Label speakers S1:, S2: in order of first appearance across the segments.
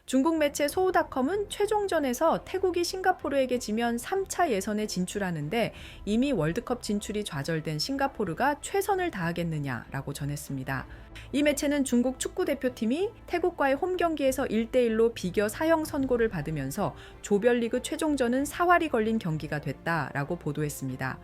S1: 중국 매체 소우닷컴은 최종전에서 태국이 싱가포르에게 지면 3차 예선에 진출하는데 이미 월드컵 진출이 좌절된 싱가포르가 최선을 다하겠느냐라고 전했습니다. 이 매체는 중국 축구대표팀이 태국과의 홈 경기에서 1대1로 비겨 사형 선고를 받으면서 조별리그 최종전은 사활이 걸린 경기가 됐다라고 보도했습니다.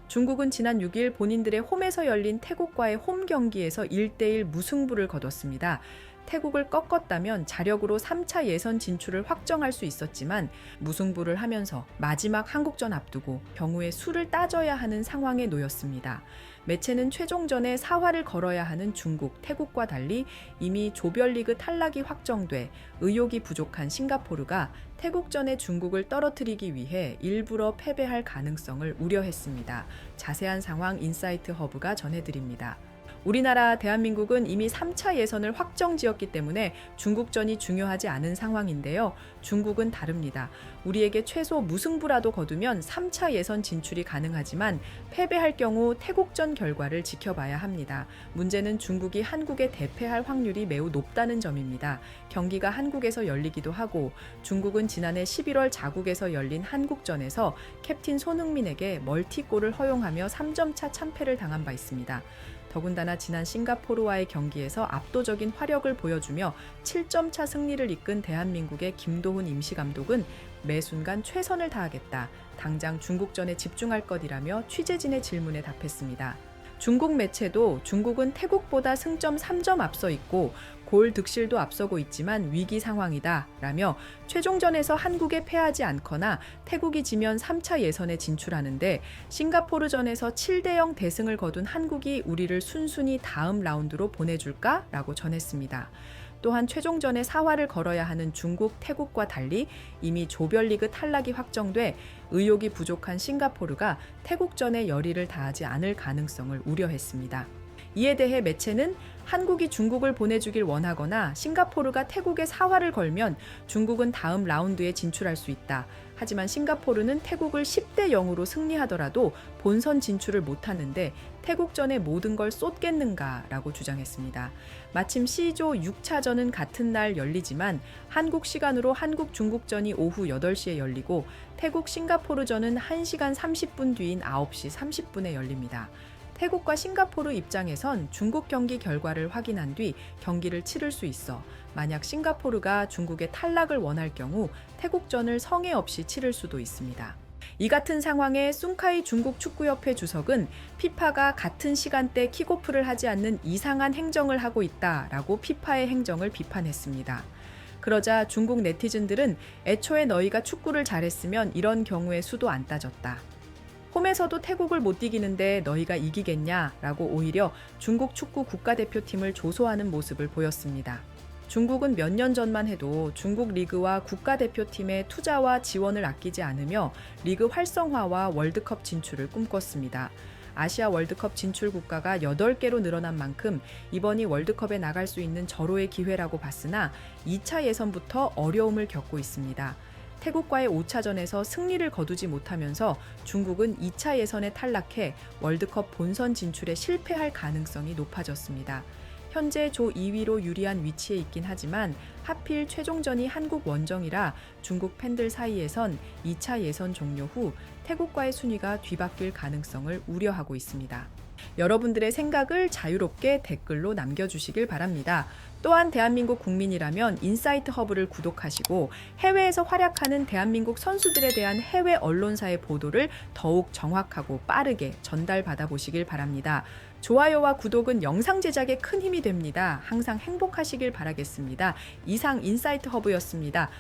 S1: 중국은 지난 6일 본인들의 홈에서 열린 태국과의 홈 경기에서 1대1 무승부를 거뒀습니다. 태국을 꺾었다면 자력으로 3차 예선 진출을 확정할 수 있었지만 무승부를 하면서 마지막 한국전 앞두고 경우에 수를 따져야 하는 상황에 놓였습니다. 매체는 최종전에 사활을 걸어야 하는 중국, 태국과 달리 이미 조별리그 탈락이 확정돼 의욕이 부족한 싱가포르가 태국전에 중국을 떨어뜨리기 위해 일부러 패배할 가능성을 우려했습니다. 자세한 상황 인사이트 허브가 전해드립니다. 우리나라 대한민국은 이미 3차 예선을 확정지었기 때문에 중국전이 중요하지 않은 상황인데요. 중국은 다릅니다. 우리에게 최소 무승부라도 거두면 3차 예선 진출이 가능하지만 패배할 경우 태국전 결과를 지켜봐야 합니다. 문제는 중국이 한국에 대패할 확률이 매우 높다는 점입니다. 경기가 한국에서 열리기도 하고 중국은 지난해 11월 자국에서 열린 한국전에서 캡틴 손흥민에게 멀티골을 허용하며 3점차 참패를 당한 바 있습니다. 더군다나 지난 싱가포르와의 경기에서 압도적인 화력을 보여주며 7점차 승리를 이끈 대한민국의 김도훈 임시감독은 매 순간 최선을 다하겠다. 당장 중국전에 집중할 것이라며 취재진의 질문에 답했습니다. 중국 매체도 중국은 태국보다 승점 3점 앞서 있고 골 득실도 앞서고 있지만 위기 상황이다 라며 최종전에서 한국에 패하지 않거나 태국이 지면 3차 예선에 진출하는데 싱가포르전에서 7대0 대승을 거둔 한국이 우리를 순순히 다음 라운드로 보내줄까? 라고 전했습니다. 또한 최종전에 사활을 걸어야 하는 중국, 태국과 달리 이미 조별리그 탈락이 확정돼 의욕이 부족한 싱가포르가 태국전에 열의를 다하지 않을 가능성을 우려했습니다. 이에 대해 매체는 한국이 중국을 보내주길 원하거나 싱가포르가 태국에 사활을 걸면 중국은 다음 라운드에 진출할 수 있다. 하지만 싱가포르는 태국을 10대 0으로 승리하더라도 본선 진출을 못하는데 태국전에 모든 걸 쏟겠는가라고 주장했습니다. 마침 C조 6차전은 같은 날 열리지만 한국 시간으로 한국-중국전이 오후 8시에 열리고 태국 싱가포르전은 1시간 30분 뒤인 9시 30분에 열립니다. 태국과 싱가포르 입장에선 중국 경기 결과를 확인한 뒤 경기를 치를 수 있어 만약 싱가포르가 중국의 탈락을 원할 경우 태국전을 성의 없이 치를 수도 있습니다. 이 같은 상황에 숭카이 중국 축구협회 주석은 피파가 같은 시간대 킥오프를 하지 않는 이상한 행정을 하고 있다라고 피파의 행정을 비판했습니다. 그러자 중국 네티즌들은 애초에 너희가 축구를 잘했으면 이런 경우의 수도 안 따졌다. 홈에서도 태국을 못 이기는데 너희가 이기겠냐? 라고 오히려 중국 축구 국가대표팀을 조소하는 모습을 보였습니다. 중국은 몇 년 전만 해도 중국 리그와 국가대표팀의 투자와 지원을 아끼지 않으며 리그 활성화와 월드컵 진출을 꿈꿨습니다. 아시아 월드컵 진출 국가가 8개로 늘어난 만큼 이번이 월드컵에 나갈 수 있는 절호의 기회라고 봤으나 2차 예선부터 어려움을 겪고 있습니다. 태국과의 5차전에서 승리를 거두지 못하면서 중국은 2차 예선에 탈락해 월드컵 본선 진출에 실패할 가능성이 높아졌습니다. 현재 조 2위로 유리한 위치에 있긴 하지만 하필 최종전이 한국 원정이라 중국 팬들 사이에선 2차 예선 종료 후 태국과의 순위가 뒤바뀔 가능성을 우려하고 있습니다. 여러분들의 생각을 자유롭게 댓글로 남겨주시길 바랍니다. 또한 대한민국 국민이라면 인사이트 허브를 구독하시고 해외에서 활약하는 대한민국 선수들에 대한 해외 언론사의 보도를 더욱 정확하고 빠르게 전달받아 보시길 바랍니다. 좋아요와 구독은 영상 제작에 큰 힘이 됩니다. 항상 행복하시길 바라겠습니다. 이상 인사이트 허브였습니다.